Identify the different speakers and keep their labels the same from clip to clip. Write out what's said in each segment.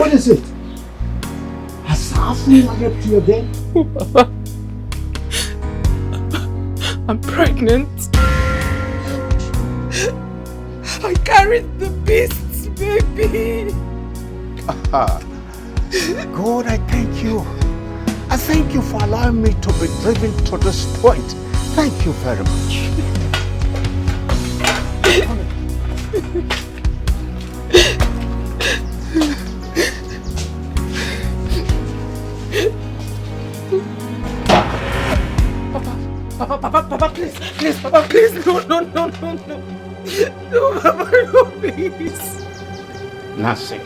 Speaker 1: What is it? Has Afua raped you again?
Speaker 2: Oh, Papa. I'm pregnant. I carried the beast's baby.
Speaker 1: God, I thank you. I thank you for allowing me to be driven to this point. Thank you very much.
Speaker 2: Papa, please, Papa, please, no, Papa, no, please.
Speaker 1: Nancy,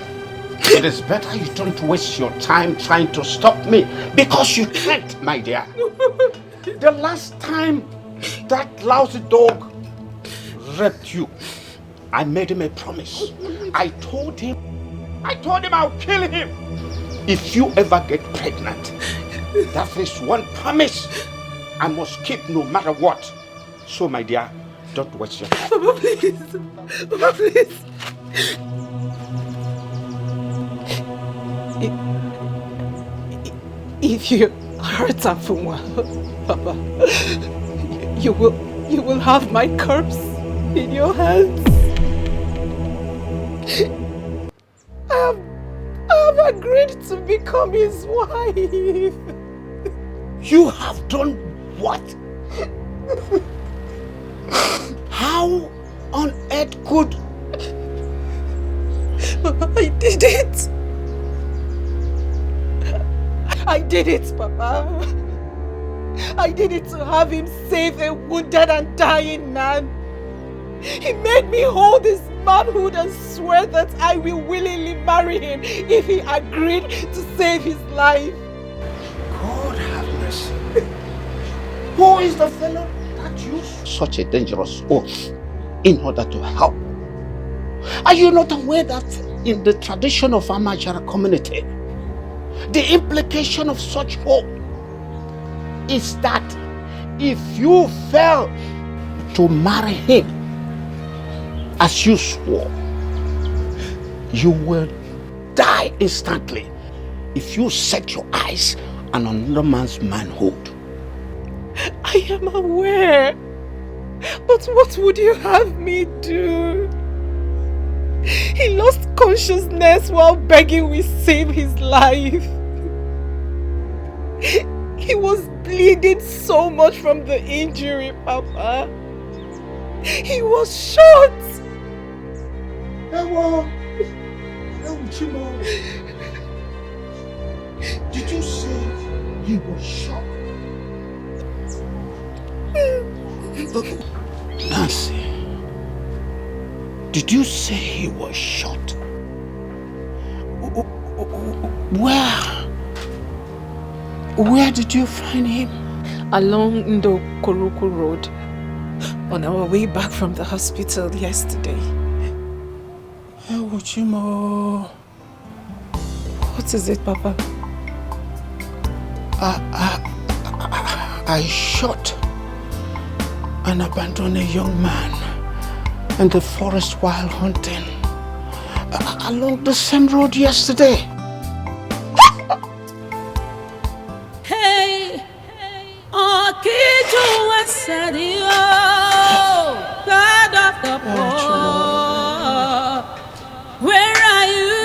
Speaker 1: it is better you don't waste your time trying to stop me, because you can't, my dear. The last time that lousy dog raped you, I made him a promise. I told him I'll kill him if you ever get pregnant. That is one promise I must keep no matter what. So, my dear, don't waste your time.
Speaker 2: Papa, please. Papa, please. If you hurt Afua, Papa, you will have my curse in your hands. I have agreed to become his wife.
Speaker 1: You have done what? How on earth could...
Speaker 2: I did it. I did it, Papa. I did it to have him save a wounded and dying man. He made me hold his manhood and swear that I will willingly marry him if he agreed to save his life.
Speaker 1: God have mercy. Who is the fellow that used such a dangerous oath in order to help? Are you not aware that in the tradition of our Nigerian community, the implication of such oath is that if you fail to marry him as you swore, you will die instantly if you set your eyes on another man's manhood.
Speaker 2: I am aware, but what would you have me do? He lost consciousness while begging we save his life. He was bleeding so much from the injury, Papa. He was shot.
Speaker 1: Did you say he was shot? Nancy, did you say he was shot? Where did you find him?
Speaker 2: Along Ndokoruku Road, on our way back from the hospital yesterday.
Speaker 1: Uchimo.
Speaker 2: What is it, Papa?
Speaker 1: I shot and abandoned a young man in the forest while hunting along the same road yesterday.
Speaker 3: Hey, Okijo Wasadio, God of the poor, where are you?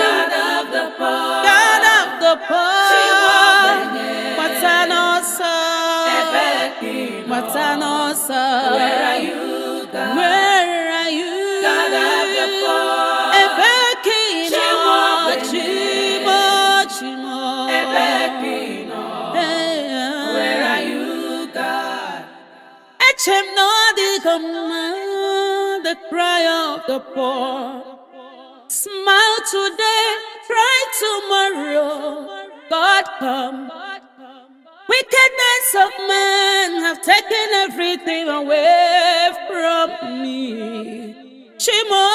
Speaker 3: God of the poor, God of the poor, Matanosa, Matanosa, where are you, God? Where are you? God of the poor, Ebekino, Chimo, Ebekino, where are you, God? Echem no the command, the cry of the poor. Smile today, cry tomorrow. God come. Wickedness of men have taken everything away from me. Chimo,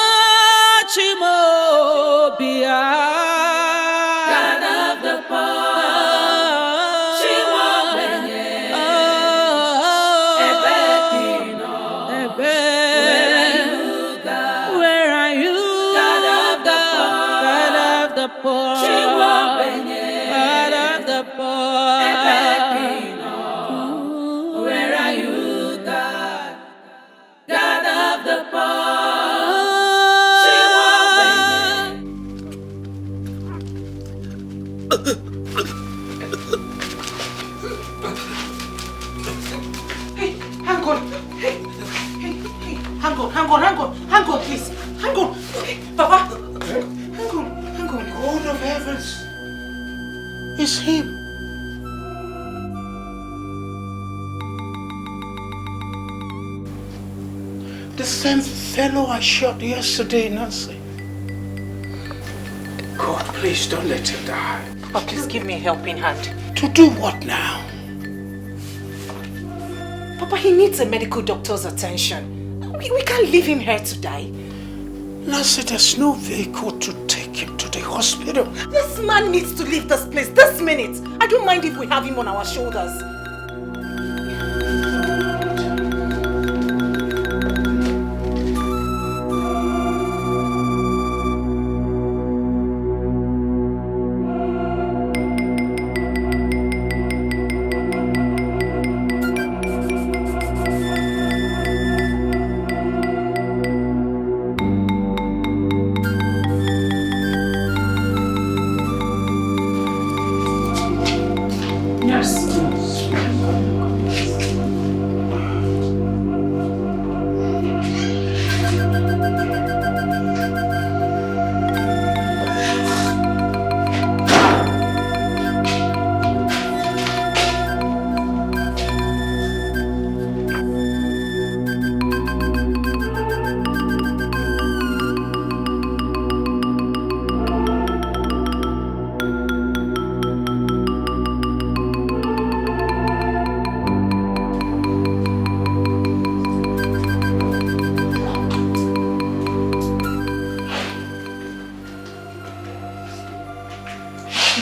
Speaker 3: Chimo, Bia. God of the poor. Chimo, Benye. Ebekino. Where are you, God? Where are you, God of the poor? God of poor. God of the poor. Where are you, God? God of the poor.
Speaker 2: Hey, hang on. Hey, hang on, please. Hang on. Hey, Papa. Hang on.
Speaker 1: God of heavens, it's him. The same fellow I shot yesterday, Nancy. God, please don't let him die.
Speaker 2: Papa, please give me a helping hand.
Speaker 1: To do what now?
Speaker 2: Papa, he needs a medical doctor's attention. We can't leave him here to die.
Speaker 1: Nancy, there's no vehicle to take him to the hospital.
Speaker 2: This man needs to leave this place this minute. I don't mind if we have him on our shoulders.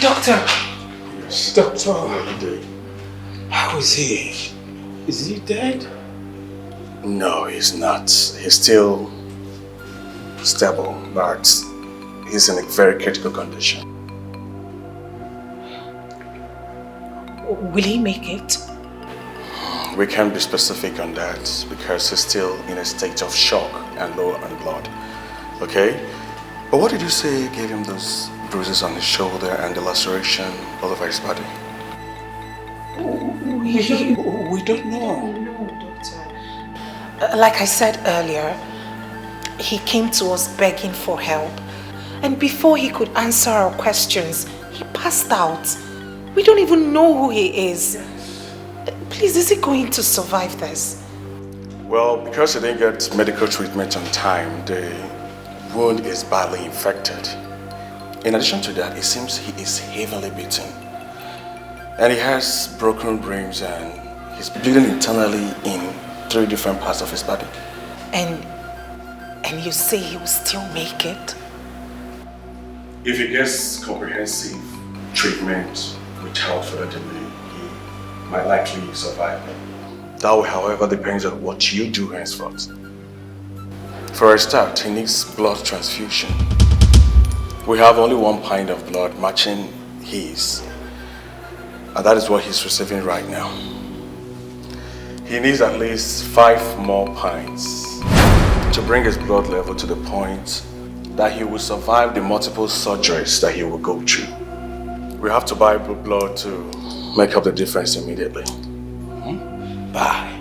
Speaker 2: Doctor.
Speaker 1: Yes, doctor. How is he? Is he dead?
Speaker 4: No, he's not. He's still stable, but he's in a very critical condition.
Speaker 2: Will he make it?
Speaker 4: We can't be specific on that because he's still in a state of shock and low on blood. Okay? But what did you say gave him those bruises on his shoulder and the laceration all over his body?
Speaker 1: We don't know.
Speaker 2: No, doctor. Like I said earlier, he came to us begging for help. And before he could answer our questions, he passed out. We don't even know who he is. Please, is he going to survive this?
Speaker 4: Well, because he didn't get medical treatment on time, the wound is badly infected. In addition to that, it seems he is heavily beaten. And he has broken ribs and he's bleeding internally in 3 different parts of his body.
Speaker 2: And you say he will still make it?
Speaker 4: If he gets comprehensive treatment without further delay, he might likely survive. That will, however, depends on what you do henceforth. For a start, he needs blood transfusion. We have only 1 pint of blood matching his, and that is what he's receiving right now. He needs at least 5 more pints to bring his blood level to the point that he will survive the multiple surgeries that he will go through. We have to buy blood to make up the difference immediately.
Speaker 1: Bye.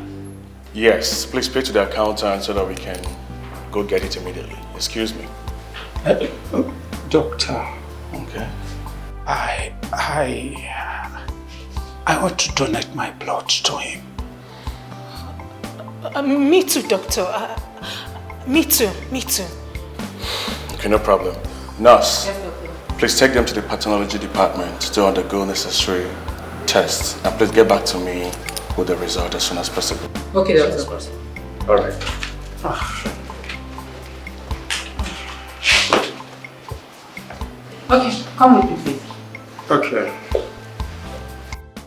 Speaker 4: Yes, please pay to the accountant so that we can go get it immediately. Excuse me.
Speaker 1: Doctor.
Speaker 4: Okay.
Speaker 1: I want to donate my blood to him.
Speaker 2: Me too, doctor. Me too.
Speaker 4: Okay, no problem. Nurse, yes, please take them to the pathology department to undergo necessary tests. And please get back to me with the result as soon as possible.
Speaker 5: Okay, doctor.
Speaker 4: All right.
Speaker 5: Okay, come with me, please.
Speaker 4: Okay.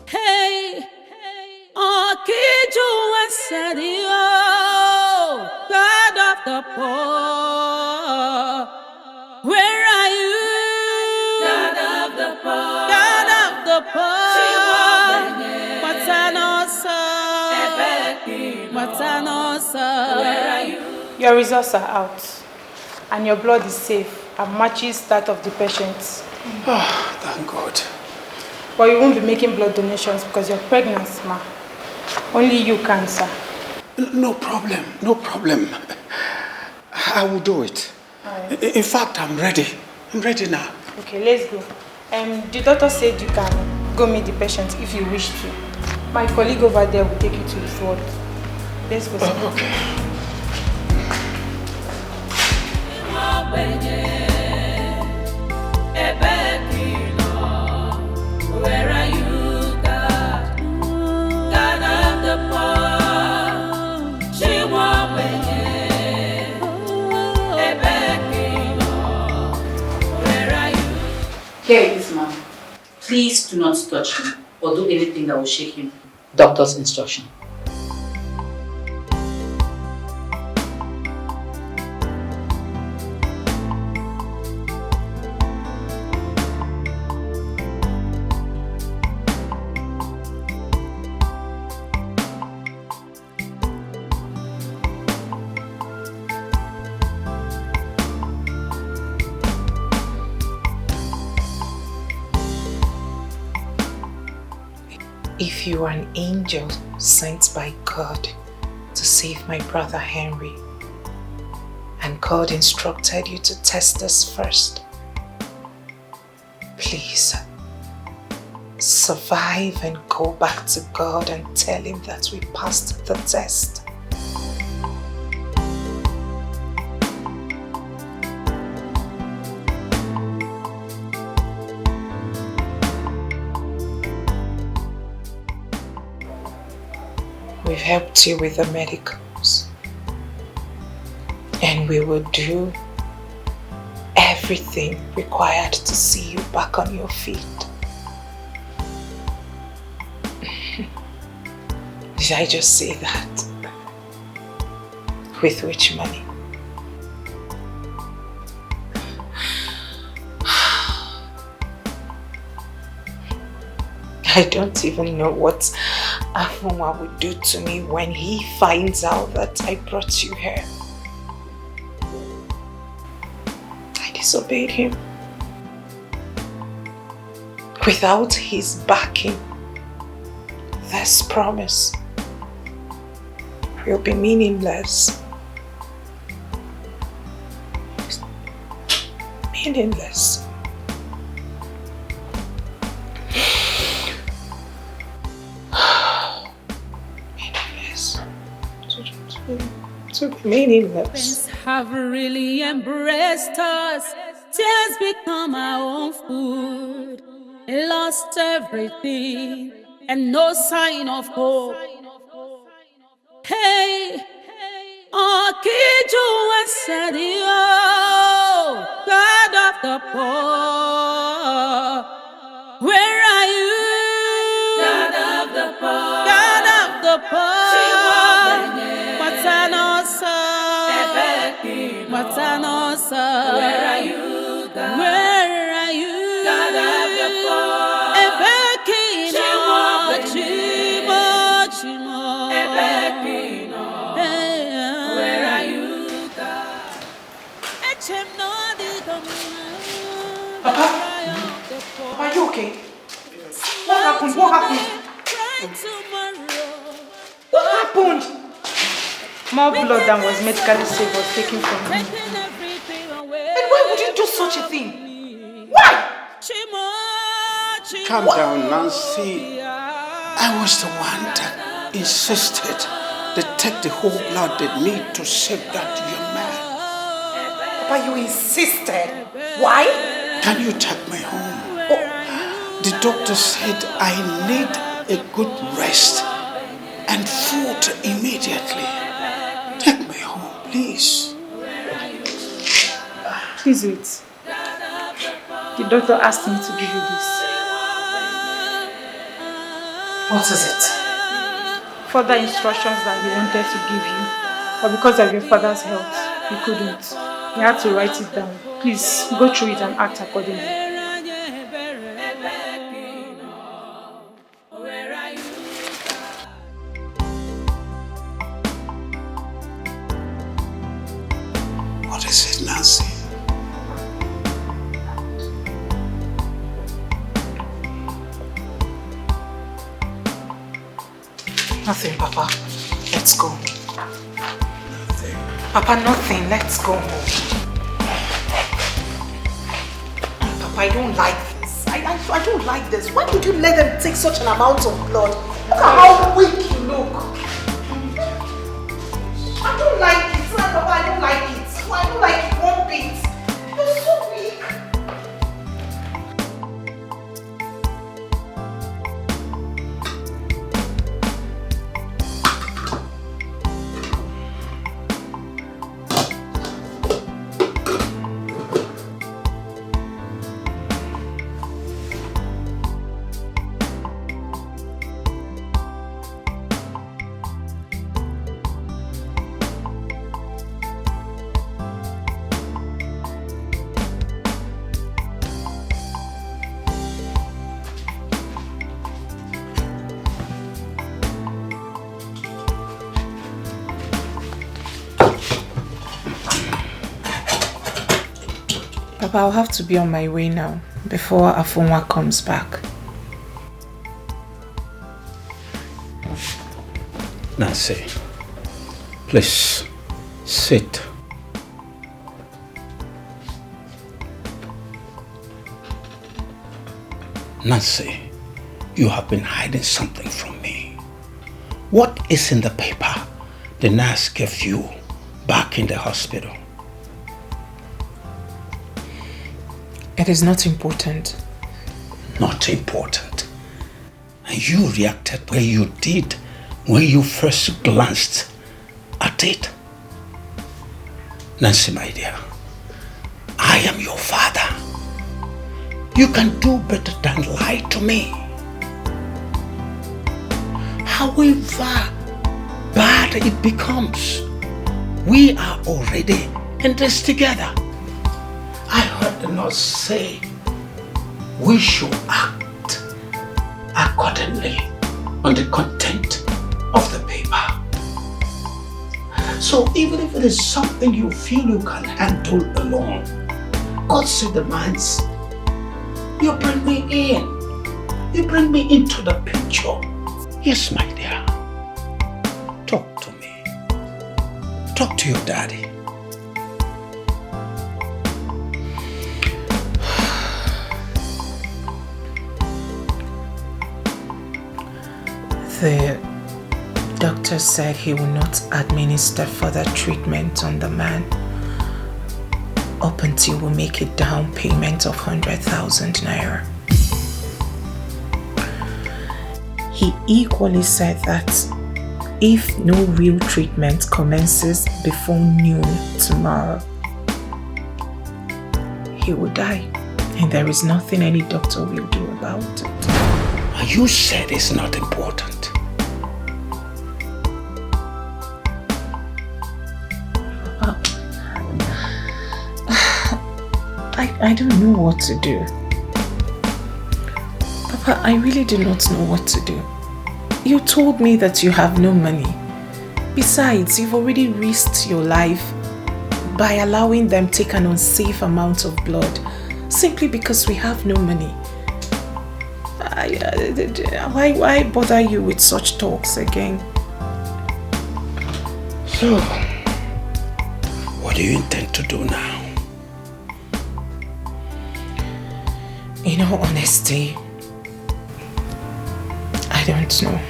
Speaker 3: Hey, Okiju Wasadio, God of the poor, where are you? the poor. Where are you?
Speaker 2: Your results are out, and your blood is safe and matches that of the patient.
Speaker 1: Oh, thank God.
Speaker 2: But you won't be making blood donations because you're pregnant, ma. Only you can, sir.
Speaker 1: No problem, no problem. I will do it.
Speaker 2: Right.
Speaker 1: In fact, I'm ready. I'm ready now.
Speaker 2: Okay, let's go. The doctor said you can go meet the patient if you wish to. My colleague over there will take you to his ward. Let's go, sir.
Speaker 1: Okay.
Speaker 3: Where are you, God? God of the poor. She won't Where are you?
Speaker 5: Here it is, ma'am. Please do not touch him or do anything that will shake him. Doctor's instruction.
Speaker 6: If you are an angel sent by God to save my brother Henry, and God instructed you to test us first, please survive and go back to God and tell him that we passed the test. We've helped you with the medicals, and we will do everything required to see you back on your feet. Did I just say that? With which money? I don't even know what Afuma would do to me when he finds out that I brought you here. I disobeyed him. Without his backing, this promise will be meaningless. Meaningless. Meaningless.
Speaker 3: Have really embraced us. Tears become our own food. Lost everything and no sign of hope. Hey, Okiju Wasadio, God of the poor. Where are you? God of the poor. God of the poor. Matanosa, where are you, God? Where are you? God of the poor. Ebekino, Chimo, Ebekino, where are you, God?
Speaker 2: Papa, are you okay? What happened? What happened? What happened? More blood than was medically safe was taken from me. And why would you do such a thing? Why?
Speaker 1: Calm down, Nancy. I was the one that insisted they take the whole blood they need to save that young man.
Speaker 2: Papa, you insisted. Why?
Speaker 1: Can you take me home? Oh, the doctor said I need a good rest and food immediately. Take me home, please.
Speaker 2: Please wait. The doctor asked me to give you this.
Speaker 6: What is it?
Speaker 2: Further instructions that he wanted to give you, but because of your father's health, he couldn't. He had to write it down. Please go through it and act accordingly.
Speaker 6: Nothing, Papa. Let's go.
Speaker 4: Nothing.
Speaker 6: Papa, nothing. Let's go. Papa, I don't like this. I don't like this. Why would you let them take such an amount of blood? Look at how weak you look. I don't like it. Papa, I don't like it. I don't like it one bit. You're so weak. Papa, I'll have to be on my way now before Afunwa comes back.
Speaker 1: Nancy, please sit. Nancy, you have been hiding something from me. What is in the paper the nurse gave you back in the hospital?
Speaker 6: It is not important.
Speaker 1: Not important. And you reacted where you did when you first glanced at it. Nancy, my dear, I am your father. You can do better than lie to me. However bad it becomes, we are already in this together. I heard the nurse say we should act accordingly on the content of the paper. So even if it is something you feel you can handle alone, Godson demands you bring me in. You bring me into the picture. Yes, my dear. Talk to me. Talk to your daddy.
Speaker 6: The doctor said he will not administer further treatment on the man up until we make a down payment of 100,000 naira. He equally said that if no real treatment commences before noon tomorrow, he will die, and there is nothing any doctor will do about it.
Speaker 1: You said it's not important.
Speaker 6: I don't know what to do. Papa, I really do not know what to do. You told me that you have no money. Besides, you've already risked your life by allowing them take an unsafe amount of blood simply because we have no money. Why bother you with such talks again?
Speaker 1: So, what do you intend to do now?
Speaker 6: In all honesty, I don't know.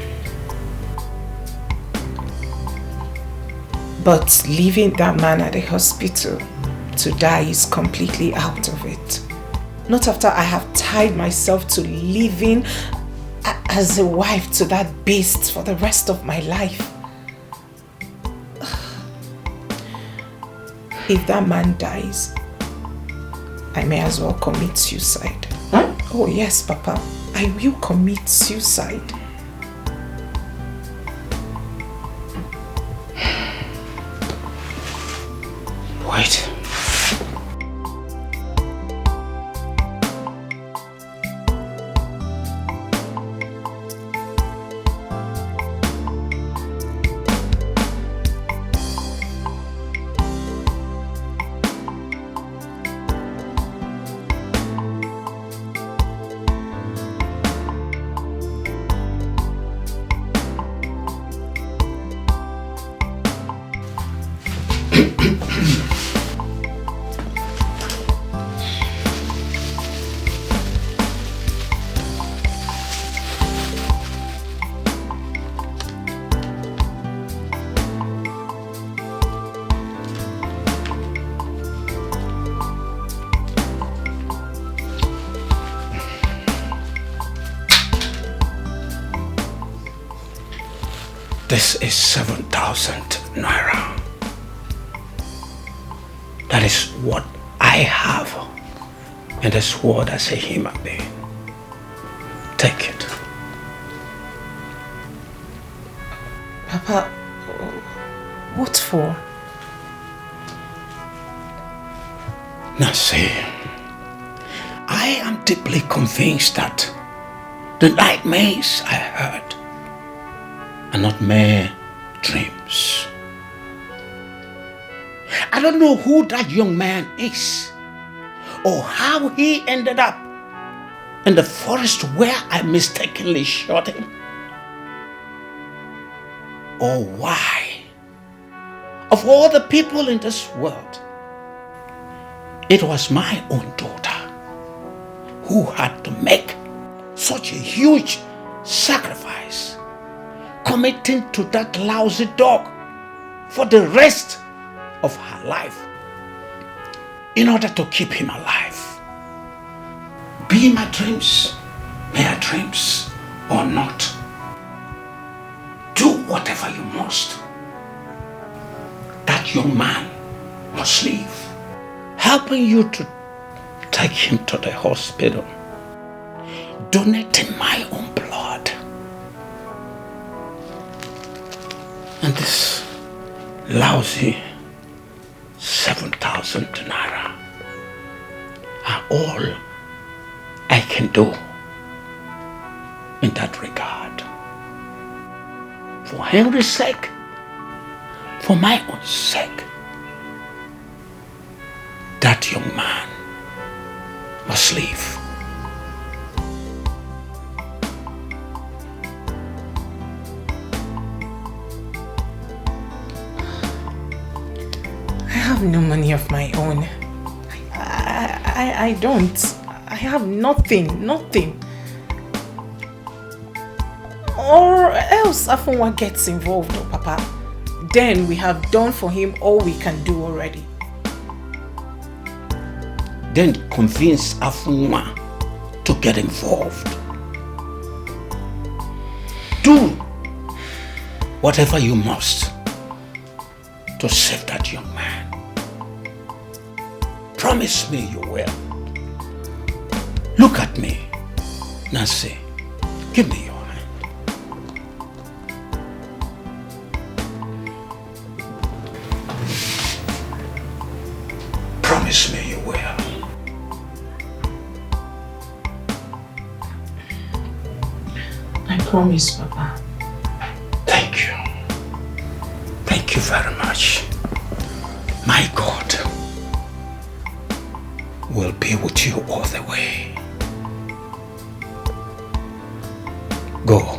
Speaker 6: But leaving that man at the hospital to die is completely out of it. Not after I have tied myself to living as a wife to that beast for the rest of my life. If that man dies, I may as well commit suicide.
Speaker 1: Huh?
Speaker 6: Oh yes, Papa. I will commit suicide.
Speaker 1: Wait. This is 7,000 naira. That is what I have in this world as a human being. Take it.
Speaker 6: Papa, what for?
Speaker 1: Now see, I am deeply convinced that the nightmares I heard are not mere dreams. I don't know who that young man is or how he ended up in the forest where I mistakenly shot him, or why, of all the people in this world, it was my own daughter who had to make such a huge sacrifice, committing to that lousy dog for the rest of her life in order to keep him alive. Be my dreams mere dreams or not, do whatever you must. That young man must leave. Helping you to take him to the hospital, donating my own blood, and this lousy 7,000 naira are all I can do in that regard. For Henry's sake, for my own sake, that young man must leave.
Speaker 6: I have no money of my own. I don't. I have nothing. Or else Afunwa gets involved, oh Papa. Then we have done for him all we can do already.
Speaker 1: Then convince Afunwa to get involved. Do whatever you must to save that young man. Promise me you will. Look at me. Nancy, give me your hand. Promise me you will.
Speaker 6: I promise, Papa.
Speaker 1: Thank you. Thank you very much. My God will be with you all the way. Go.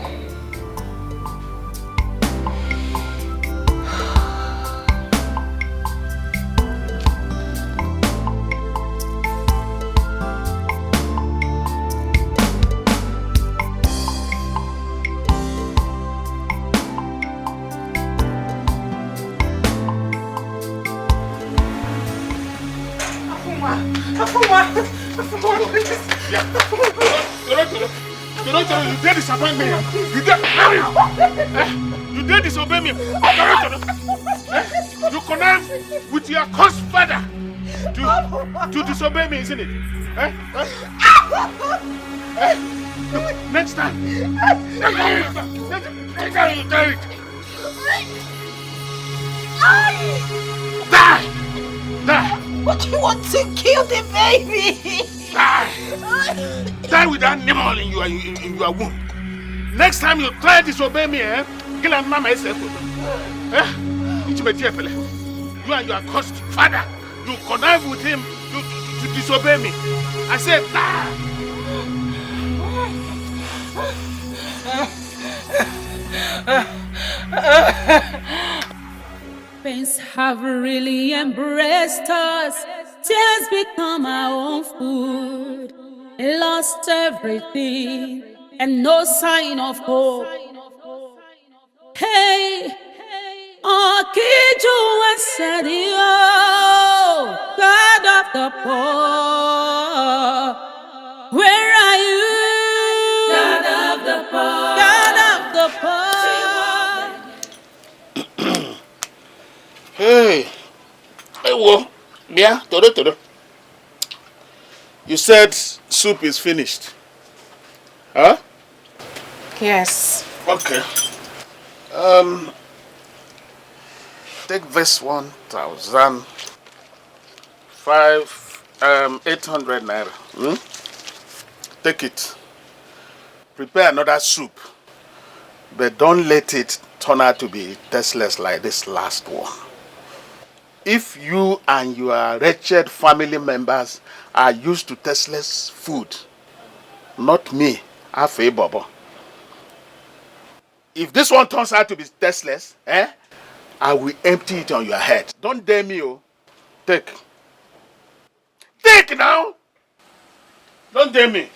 Speaker 7: You did disappoint me. You did disobey me. You connived with your cursed father to disobey me, isn't it? Next time. Die!
Speaker 2: But you want to kill the baby!
Speaker 7: Die with that animal in your womb. Next time you try to disobey me, kill a mama yourself. You and your cursed father, you connive with him to disobey me. I said,
Speaker 3: Pains have really embraced us. Tears become our own food. Lost everything and no sign of hope. Hey, Okiju Asadio, God of the poor, where are you? God of the poor, God of the poor.
Speaker 7: Hey, wo, Bia, Todo. You said soup is finished. Huh?
Speaker 6: Yes.
Speaker 7: Okay. Take this 800 naira. Take it. Prepare another soup. But don't let it turn out to be tasteless like this last one. If you and your wretched family members are used to tasteless food, not me, Afe Bobo. If this one turns out to be tasteless, I will empty it on your head. Don't dare me, oh. Take. Take now! Don't dare me.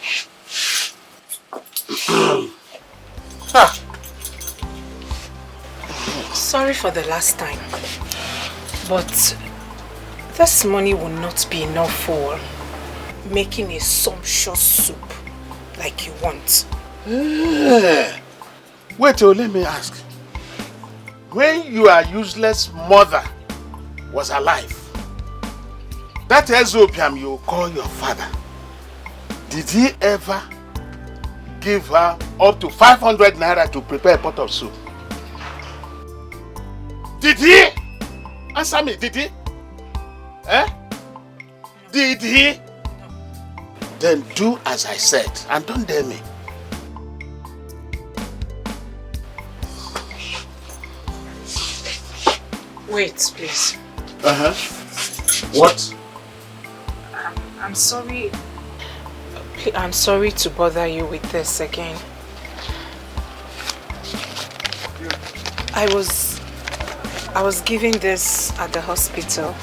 Speaker 6: Sorry for the last time, but this money will not be enough for making a sumptuous soup like you want.
Speaker 7: Wait, let me ask. When your useless mother was alive, that Ezopiam you call your father, did he ever give her up to 500 naira to prepare a pot of soup? Did he? Answer me, did he? Did he? Then do as I said and don't dare me.
Speaker 6: Wait, please.
Speaker 7: What?
Speaker 6: I'm sorry. I'm sorry to bother you with this again. I was giving this at the hospital.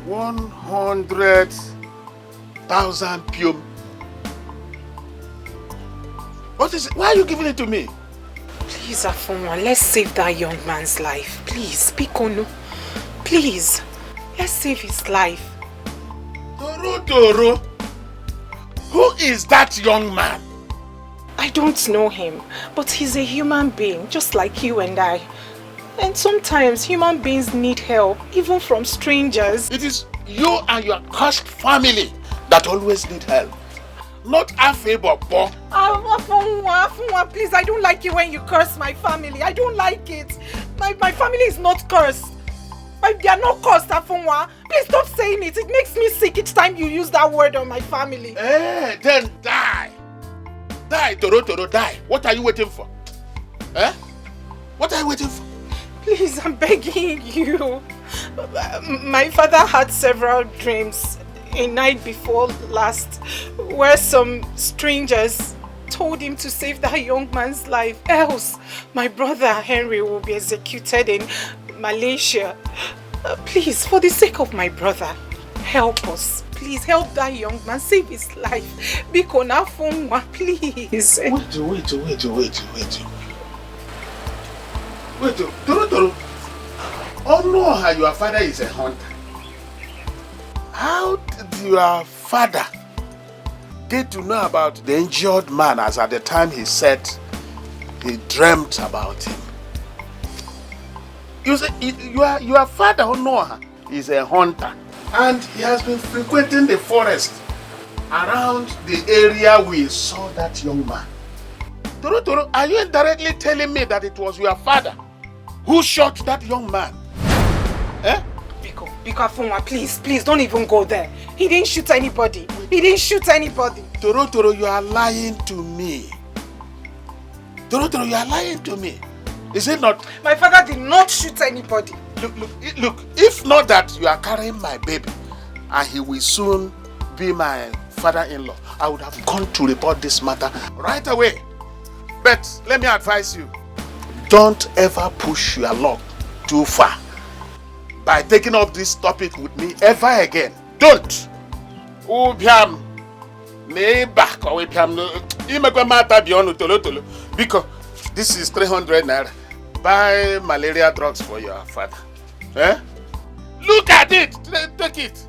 Speaker 6: $100,000 pium. What is it? Why are you giving it to me? Please, Afonwa, let's save that young man's life. Please, speak on. Please, let's save his life.
Speaker 7: Toro. Who is that young man?
Speaker 6: I don't know him, but he's a human being, just like you and I. And sometimes human beings need help, even from strangers.
Speaker 7: It is you and your cursed family that always need help. Not Afe Bobo.
Speaker 6: Afonwa, please, I don't like it when you curse my family. I don't like it. My family is not cursed. They are not cursed, Afonwa. Please stop saying it. It makes me sick each time you use that word on my family.
Speaker 7: Then die. Die, Toro, die. What are you waiting for? What are you waiting for?
Speaker 6: Please, I'm begging you. My father had several dreams a night before last where some strangers told him to save that young man's life, else my brother Henry will be executed in Malaysia. Please, for the sake of my brother, help us. Please help that young man, save his life. Biko na Afonwa, please.
Speaker 7: Wait, Toro. Oh no, your father is a hunter. How did your father get to know about the injured man as at the time he said he dreamt about him? You say your father, Onoha, is a hunter, and he has been frequenting the forest around the area we saw that young man. Toro, are you indirectly telling me that it was your father who shot that young man?
Speaker 6: Biko Afonwa, please don't even go there. He didn't shoot anybody. Toro,
Speaker 7: you are lying to me. Toro, you are lying to me. Is it not?
Speaker 6: My father did not shoot anybody.
Speaker 7: Look, if not that you are carrying my baby and he will soon be my father-in-law, I would have gone to report this matter right away. But let me advise you, don't ever push your luck too far by taking up this topic with me ever again. Don't. Because this is 300 naira. Buy malaria drugs for your father. Look at it. Take it.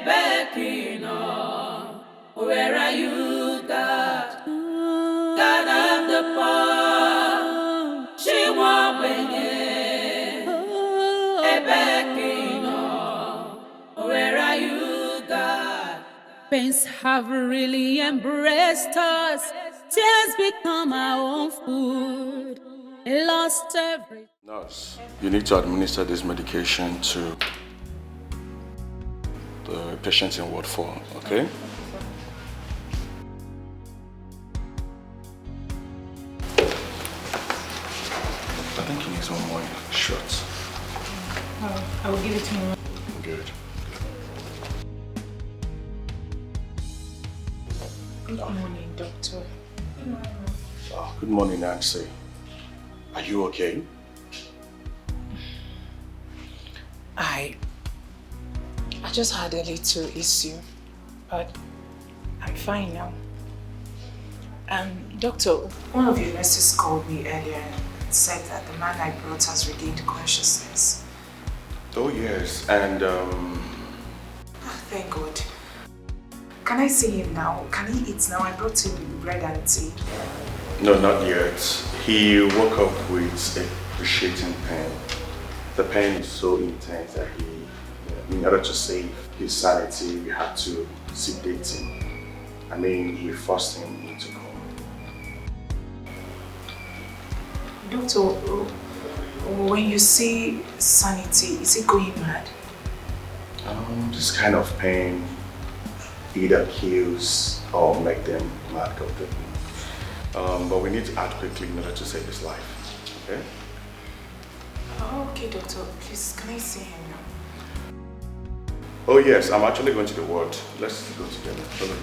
Speaker 3: Ebekino, where are you, God? God of the poor, she won't bring it. Ebekino, where are you, God? Pains have really embraced us. Tears become our own food. Lost everything.
Speaker 4: Nurse, you need to administer this medication to the patient in Ward 4, okay? I think he needs one more shot.
Speaker 6: I will give it to him.
Speaker 4: Good.
Speaker 6: Good morning, doctor.
Speaker 4: Oh, good morning, Nancy. Are you okay?
Speaker 6: I just had a little issue, but I'm fine now. Doctor, one of your nurses called me earlier and said that the man I brought has regained consciousness.
Speaker 4: Oh, yes, and
Speaker 6: Thank God. Can I see him now? Can he eat now? I brought him bread and tea.
Speaker 4: no, not yet. He woke up with excruciating pain. The pain is so intense that in order to save his sanity, we had to sedate him. I mean, we forced him into coma.
Speaker 6: Doctor, when you say sanity, is he going mad?
Speaker 4: This kind of pain either kills or make them mad completely. But we need to act quickly in order to save his life. Okay?
Speaker 6: Oh, okay, doctor. Please, can I see him now?
Speaker 4: Oh yes, I'm actually going to the ward. Let's go together. Follow me.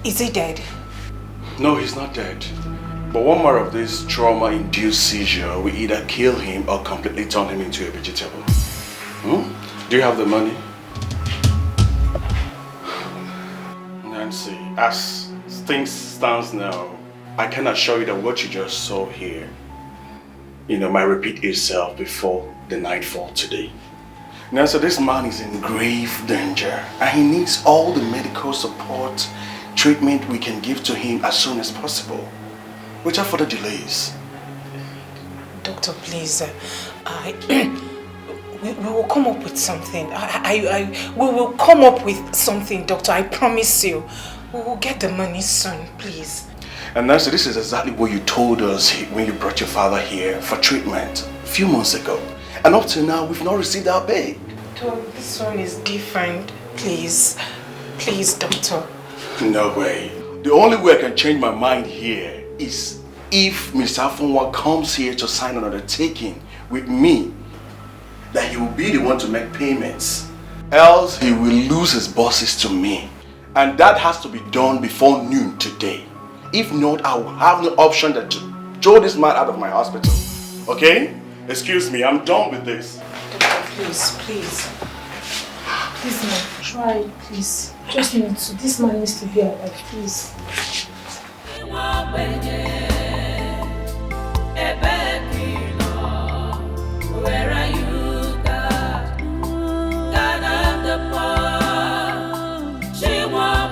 Speaker 6: Is he dead?
Speaker 4: No, he's not dead. But one more of this trauma-induced seizure will either kill him or completely turn him into a vegetable. Do you have the money? Nancy, as things stands now, I can assure you that what you just saw here, might repeat itself before the nightfall today. Nancy, this man is in grave danger and he needs all the medical support treatment we can give to him as soon as possible, without further delays.
Speaker 6: Doctor, please, we will come up with something. We will come up with something, doctor, I promise you. We will get the money soon, please.
Speaker 4: And Nancy, this is exactly what you told us when you brought your father here for treatment a few months ago. And up till now, we've not received our pay.
Speaker 6: Doctor, this one is different. Please, doctor.
Speaker 4: No way. The only way I can change my mind here is if Mr. Afonwa comes here to sign an undertaking with me that he will be the one to make payments. Else he will lose his bosses to me. And that has to be done before noon today. If not, I will have no option than to throw this man out of my hospital. Okay? Excuse me, I'm done with this.
Speaker 6: Doctor, please. Please, man, try, please. Just need to. This man needs to be alive, please.
Speaker 3: Where are you, God? God of the poor, she won't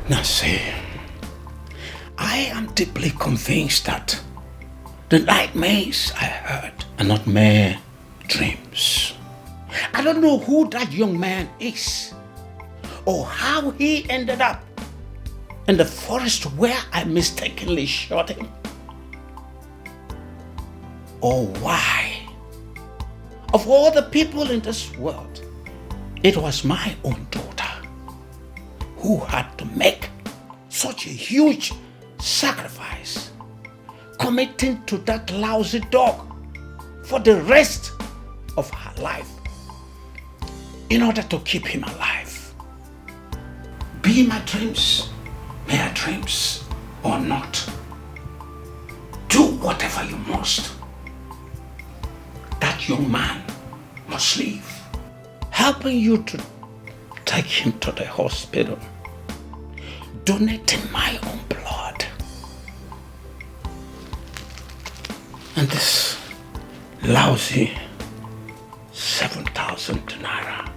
Speaker 1: Now see, convinced that the nightmares I heard are not mere dreams. I don't know who that young man is or how he ended up in the forest where I mistakenly shot him, or why, of all the people in this world, it was my own daughter who had to make such a huge sacrifice, committing to that lousy dog for the rest of her life in order to keep him alive. Be my dreams mere dreams or not, do whatever you must. That young man must leave. Helping you to take him to the hospital, donating my own blood, and this lousy 7,000 naira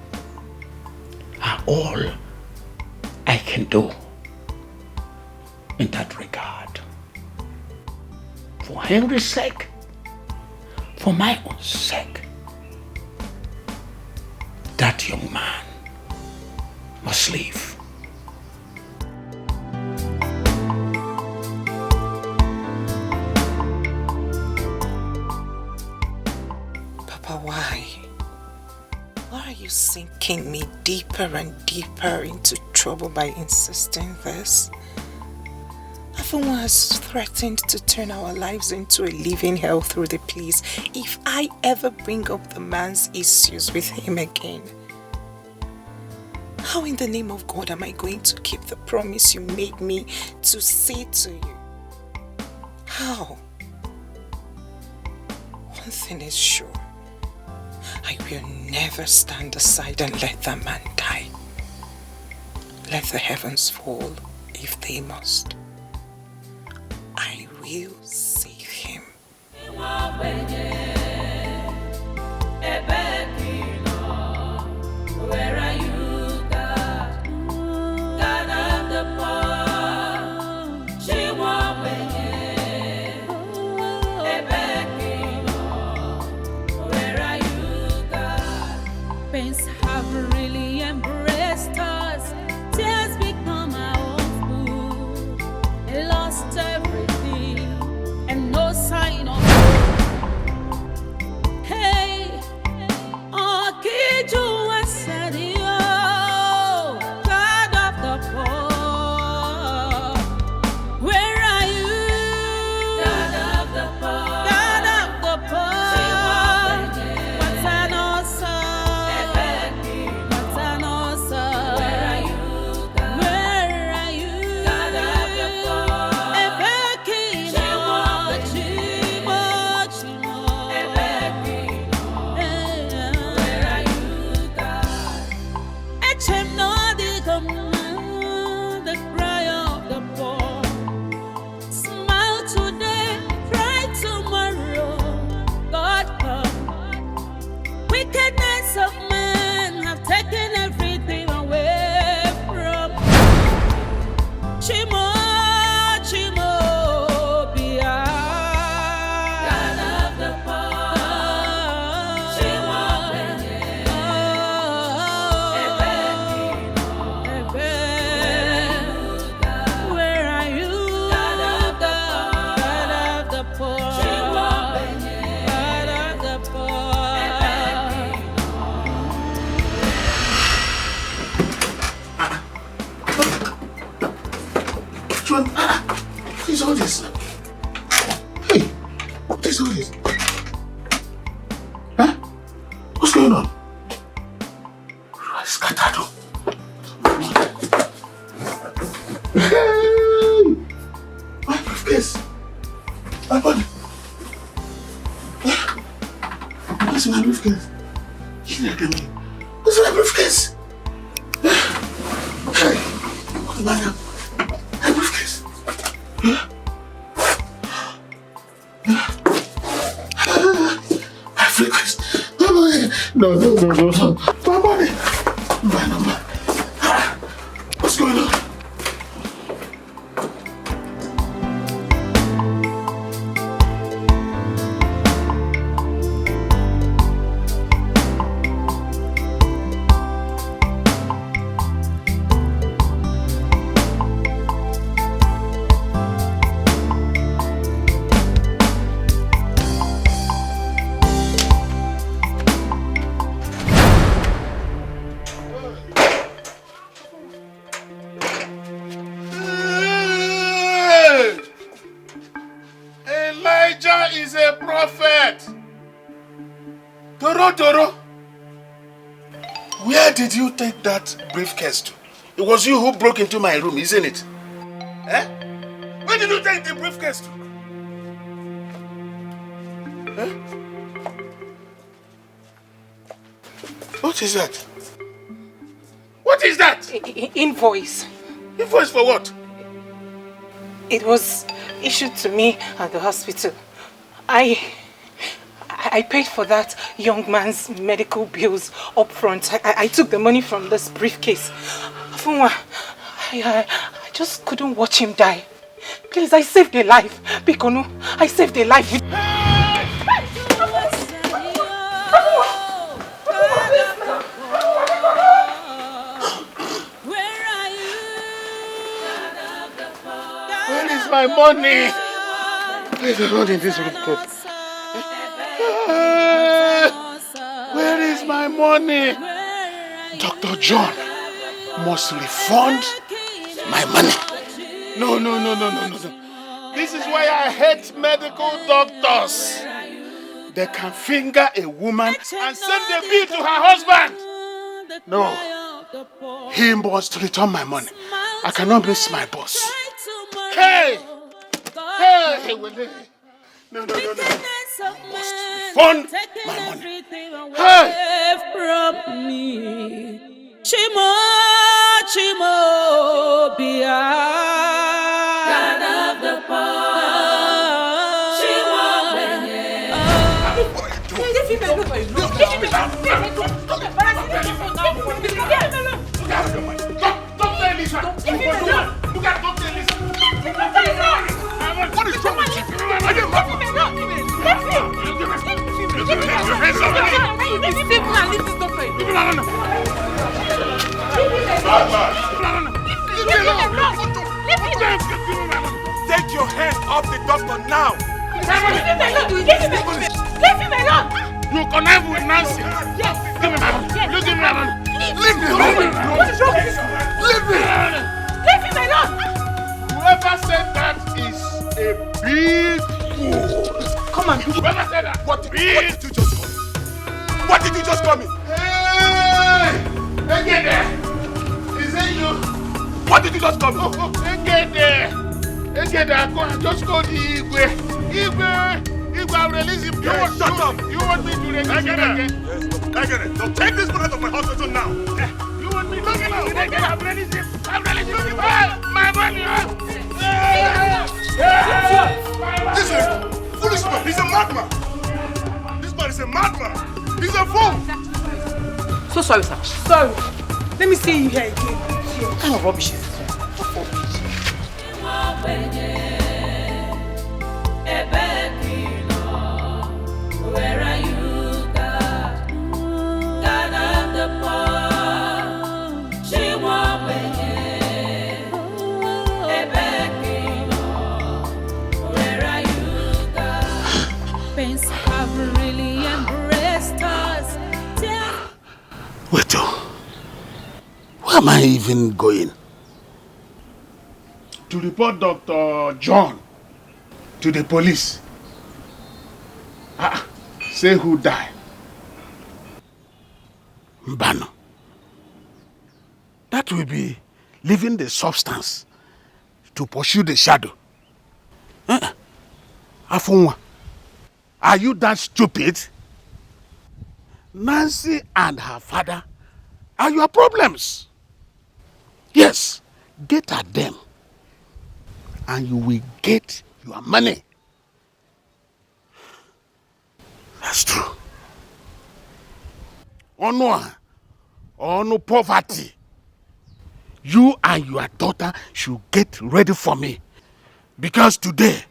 Speaker 1: are all I can do in that regard. For Henry's sake, for my own sake, that young man must leave.
Speaker 6: Papa, why? Why are you sinking me deeper and deeper into trouble by insisting this? Everyone has threatened to turn our lives into a living hell through the police if I ever bring up the man's issues with him again. How in the name of God am I going to keep the promise you made me to say to you? How? One thing is sure. I will never stand aside and let that man die. Let the heavens fall if they must. I will save him.
Speaker 3: Where are you, God? God of the poor. She won't Where are you, God? Pains have really embraced us. Tears become our own food. We lost everything and no sign of hope. Hey, oh, Kiju was said, God of the poor. Where are you? God of the poor. God of the poor. What's an awesome? What's an awesome? Where are you, God? Where are you? God of the poor. Where are you, God? Echem no di command the cry of the poor. Smile today, cry tomorrow. God come. Wickedness of men have taken everything away from Chimo, Chimo, Bia. God of the poor. Chimo, where are you? God of the poor. God of the poor.
Speaker 7: John, what is all this? Hey, what is all this? Huh? What's going on? I scattered. Hey! My briefcase! My body! What's in my briefcase? What's in my briefcase? Hey! What's in my briefcase? My briefcase! No. My body! My number! What's going on? it? Toro. Where did you take that briefcase to? It was you who broke into my room, isn't it? Eh? Where did you take the briefcase to? Eh? What is that? What is that?
Speaker 6: Invoice.
Speaker 7: Invoice for what?
Speaker 6: It was issued to me at the hospital. I paid for that young man's medical bills up front. I took the money from this briefcase. Afunwa, I just couldn't watch him die. Please, I saved a life. Bikono, I saved a life.
Speaker 7: Where is my money? Where's the money in this report? Where is my money? Dr. John must refund my money. No. This is why I hate medical doctors. They can finger a woman and send the bill to her husband. No. He must return my money. I cannot miss my boss. Hey! No. Must refund my money. Hey!
Speaker 3: From me. Chimo, Bia. God of the poor. Chimo,
Speaker 7: What is wrong with you? I didn't want you.
Speaker 8: Take your hand off the doctor now.
Speaker 2: Leave him alone.
Speaker 7: You connive with Nancy.
Speaker 2: Yes.
Speaker 7: Give me my money. You give me my money. Leave me alone.
Speaker 2: What is wrong with you?
Speaker 7: Leave me.
Speaker 2: Leave him alone.
Speaker 7: Whoever said that is a big fool.
Speaker 2: Come on.
Speaker 7: Whoever said that?
Speaker 8: What did you just call me? What did you just call me?
Speaker 7: Hey! Get there. Is it you?
Speaker 8: What did you just call me?
Speaker 7: Get there. Just call the Igwe. I'll release him.
Speaker 8: Shut up.
Speaker 7: You want me to release him again?
Speaker 8: Yes, I get it. Now take this man out of my hospital now.
Speaker 7: You want me to release him? I'll release him. My money.
Speaker 8: Listen, foolish man. He's a madman. This man is a madman. He's a fool.
Speaker 2: So sorry, sir. Sorry. Let me see you here again. What kind of rubbish is this?
Speaker 3: Where are you, God? God of the poor. She won't Where are you, God? Pains have really embraced us.
Speaker 7: Wait, where am I even going? To report Dr. John to the police. Say who died. Mbano. That will be leaving the substance to pursue the shadow. Afunwa, are you that stupid? Nancy and her father are your problems. Yes, get at them and you will get your money. That's true. No poverty. You and your daughter should get ready for me. Because today,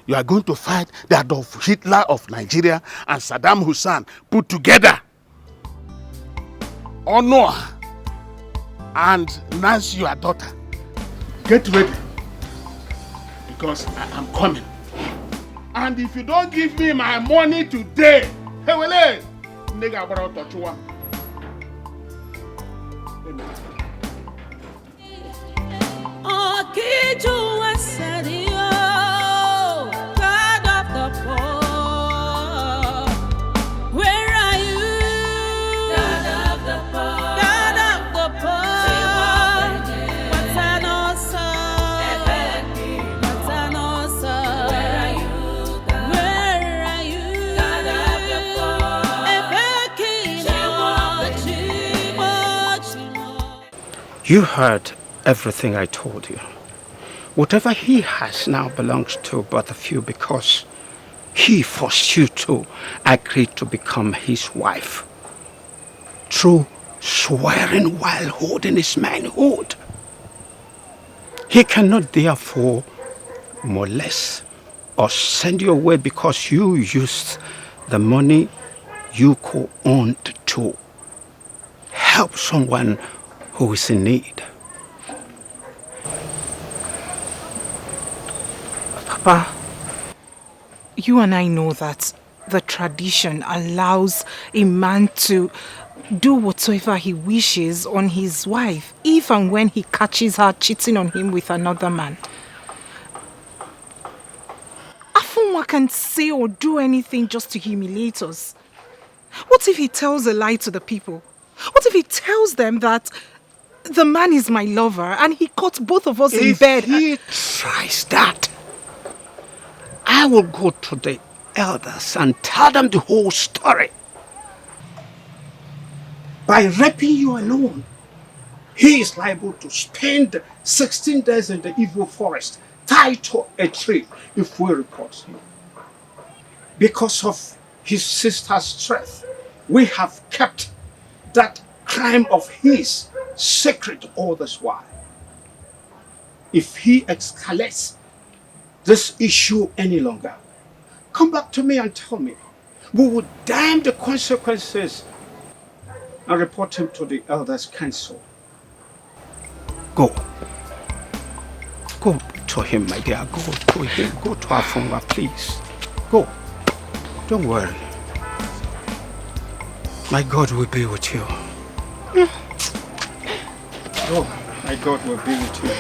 Speaker 7: you are going to fight the Adolf Hitler of Nigeria and Saddam Hussein put together. Honor and Nancy, your daughter, get ready. Because I am coming. And if you don't give me my money today, hey, wele, nigga, what I'll touch you.
Speaker 3: God of the poor.
Speaker 1: You heard everything I told you. Whatever he has now belongs to both of you because he forced you to agree to become his wife through swearing while holding his manhood. He cannot therefore molest or send you away because you used the money you co-owned to help someone who is in need.
Speaker 6: Papa, you and I know that the tradition allows a man to do whatsoever he wishes on his wife, if and when he catches her cheating on him with another man. Afunwa can say or do anything just to humiliate us. What if he tells a lie to the people? What if he tells them that the man is my lover and he caught both of us in bed?
Speaker 1: If he tries that, I will go to the elders and tell them the whole story. By raping you alone, he is liable to spend 16 days in the evil forest, tied to a tree, if we report him. Because of his sister's strength, we have kept that crime of his secret all this while. If he escalates this issue any longer, come back to me and tell me. We will damn the consequences and report him to the elders' council. Go. Go to him, my dear. Go to him. Go to Afunwa, please. Go. Don't worry. My God will be with you. Go. My God will be with you.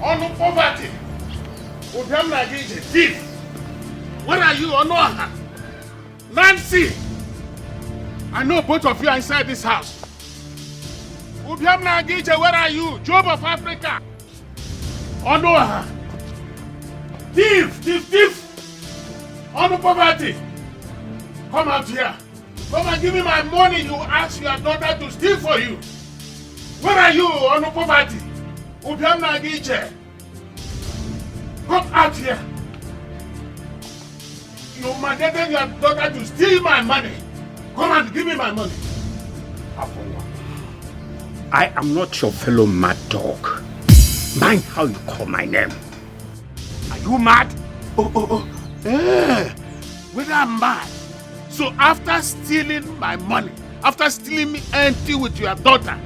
Speaker 7: On poverty. Is a thief. Where are you, Onoha? Nancy! I know both of you are inside this house. Where are you? Job of Africa. Onoha. Thief! On poverty. Come out here. Come and give me my money you asked your daughter to steal for you. Where are you, on poverty? Come out here. You mandated your daughter to steal my money. Come and give me my money.
Speaker 1: I am not your fellow mad dog. Mind how you call my name. Are you mad?
Speaker 7: Whether I'm mad. So after stealing my money, after stealing me empty with your daughter,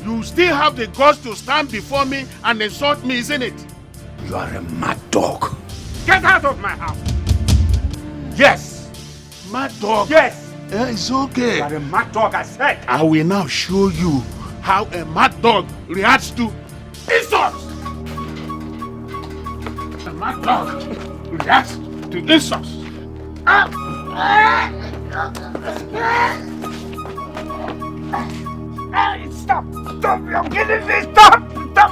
Speaker 7: you still have the guts to stand before me and insult me, isn't it?
Speaker 1: You are a mad dog.
Speaker 7: Get out of my house. Yes. Mad dog.
Speaker 1: Yes.
Speaker 7: It's okay.
Speaker 1: You are a mad dog, I said.
Speaker 7: I will now show you how a mad dog reacts to insults. A mad dog reacts to insults.
Speaker 1: Stop! Stop! You're killing me! Stop! Stop!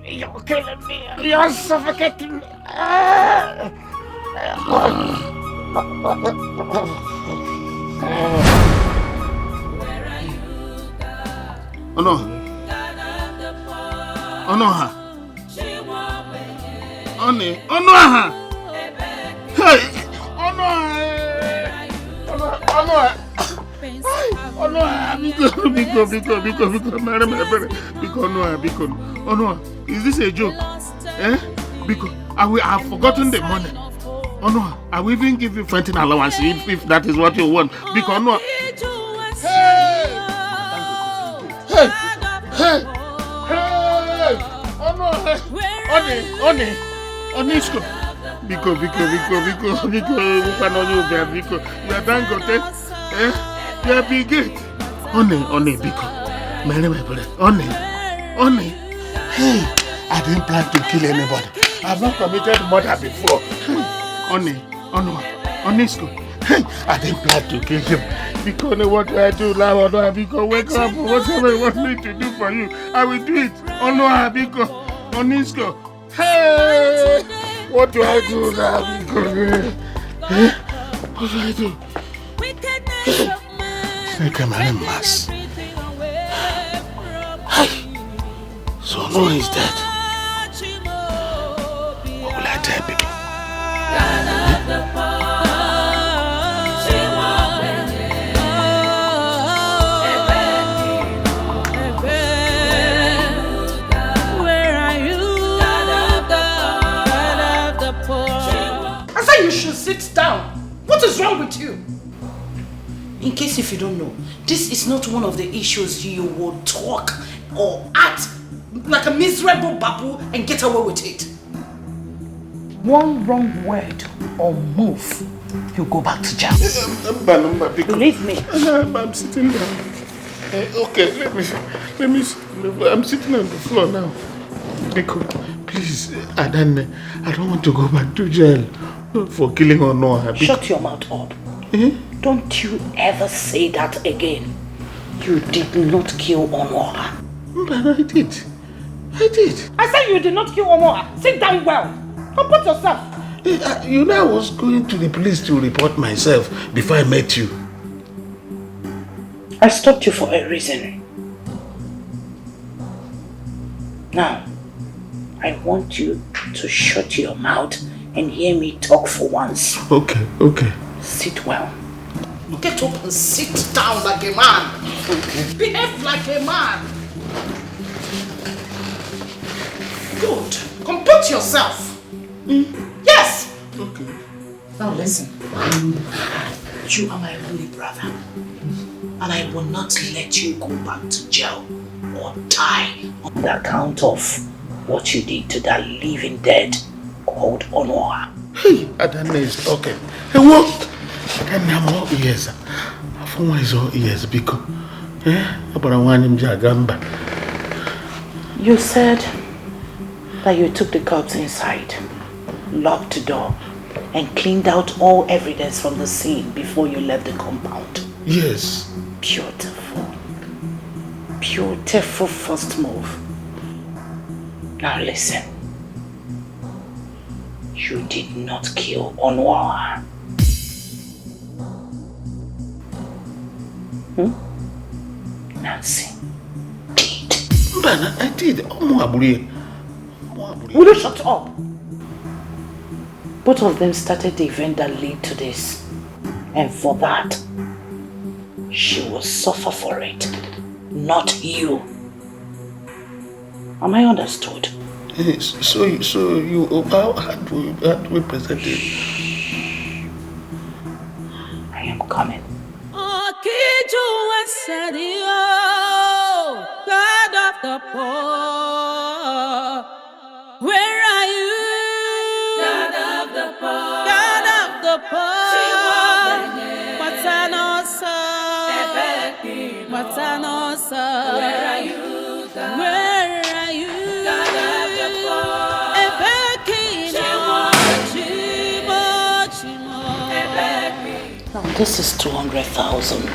Speaker 1: You're killing me! You're suffocating me!
Speaker 7: Oh no! Oh no! Oni! Oh no! Hey! Oh no! Oh no! Oh no! Is this a joke? Because I have forgotten the money. Oh no! I will even give you renting allowance if that is what you want. Because no. Hey! Oh no! Onisco. Biko. You are done, Gote. You are big gate. Biko. Marry my brother. Hey, I I didn't plan to kill anybody. I've not committed murder before. Onisco. I didn't plan to kill him. Because what do I do now? Abiko, wake up. Whatever you want me to do for you, I will do it. Abiko. Onisco. Hey! What do I do now? Abiko? What do I do? Snake man mass. Hey! So no is dead. What will I tell people?
Speaker 2: You should sit down. What is wrong with you? In case if you don't know, this is not one of the issues you will talk or act like a miserable babu and get away with it. One wrong word or move, you go back to jail. Believe me.
Speaker 7: I'm sitting down. Okay, let me. I'm sitting on the floor now. Because, please, I don't want to go back to jail. For killing Onoha.
Speaker 2: Shut your mouth up. Don't you ever say that again. You did not kill Onoha.
Speaker 7: But I did.
Speaker 2: I said you did not kill Onoha. Sit down well. Comport yourself.
Speaker 7: You know I was going to the police to report myself before I met you.
Speaker 2: I stopped you for a reason. Now, I want you to shut your mouth and hear me talk for once.
Speaker 7: Okay.
Speaker 2: Sit well. Get up and sit down like a man. Okay. Behave like a man. Good. Comport yourself. Yes.
Speaker 7: Okay.
Speaker 2: Now listen. You are my only brother. And I will not let you go back to jail or die on the account of what you did to that living dead called Onoha.
Speaker 7: Hey, Adana is talking. Hey, what? I'm all ears. I'm all ears because
Speaker 2: you said that you took the corpse inside, locked the door, and cleaned out all evidence from the scene before you left the compound.
Speaker 7: Yes.
Speaker 2: Beautiful first move. Now listen. You did not kill Onoha. Nancy did.
Speaker 7: But I did.
Speaker 2: Will you shut up? Both of them started the event that led to this. And for that, she will suffer for it. Not you. Am I understood?
Speaker 7: Yes. So you had we presented.
Speaker 2: I am coming.
Speaker 3: God of the poor, where are you? God of the poor, God of the poor. Matanosa, where are you? God? Where are you? God of the poor.
Speaker 2: Now this is 200,000.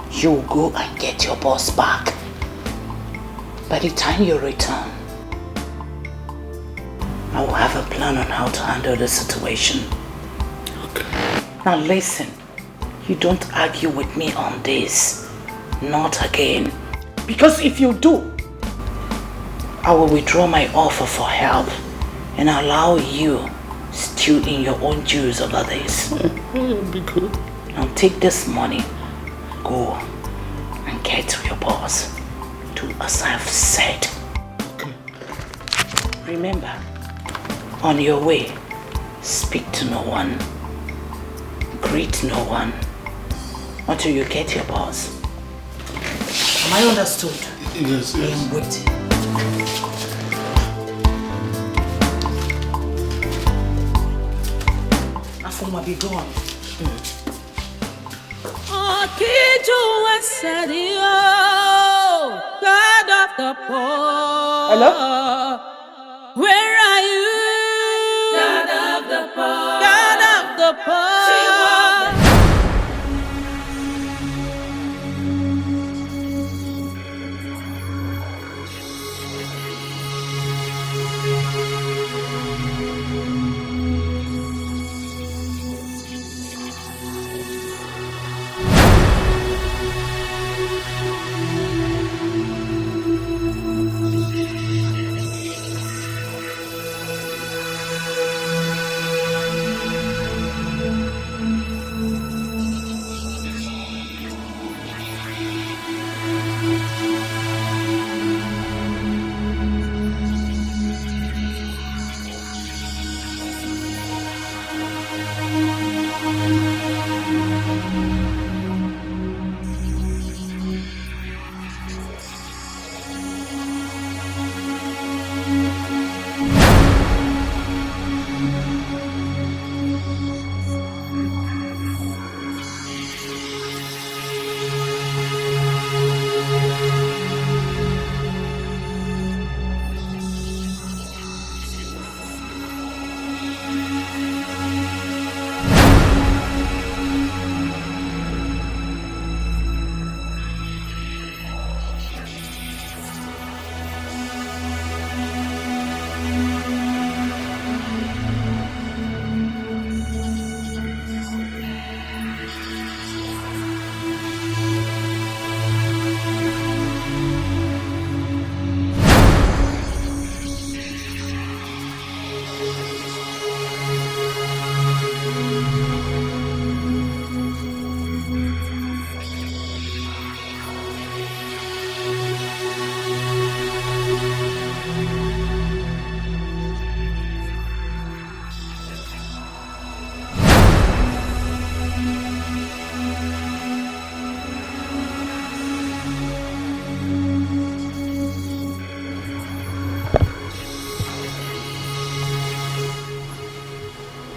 Speaker 2: You go and get your boss back. By the time you return, I will have a plan on how to handle the situation.
Speaker 7: Okay.
Speaker 2: Now listen, you don't argue with me on this. Not again. Because if you do, I will withdraw my offer for help and allow you stew in your own juice over this.
Speaker 7: Be good.
Speaker 2: Now take this money, go and get to your boss. Do as I've said.
Speaker 7: Okay.
Speaker 2: Remember, on your way, speak to no one, greet no one, until you get your boss. Am I understood?
Speaker 7: Yes.
Speaker 2: I am waiting. Afuma, be gone.
Speaker 3: God of the poor.
Speaker 2: Hello?
Speaker 3: Where are you? God of the poor. God of the poor.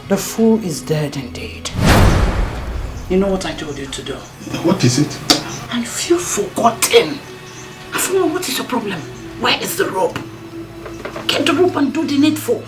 Speaker 1: The fool is dead indeed. You know what I told you to do?
Speaker 7: What is it?
Speaker 1: And if you've forgotten, what is your problem? Where is the rope? Get the rope and do the needful.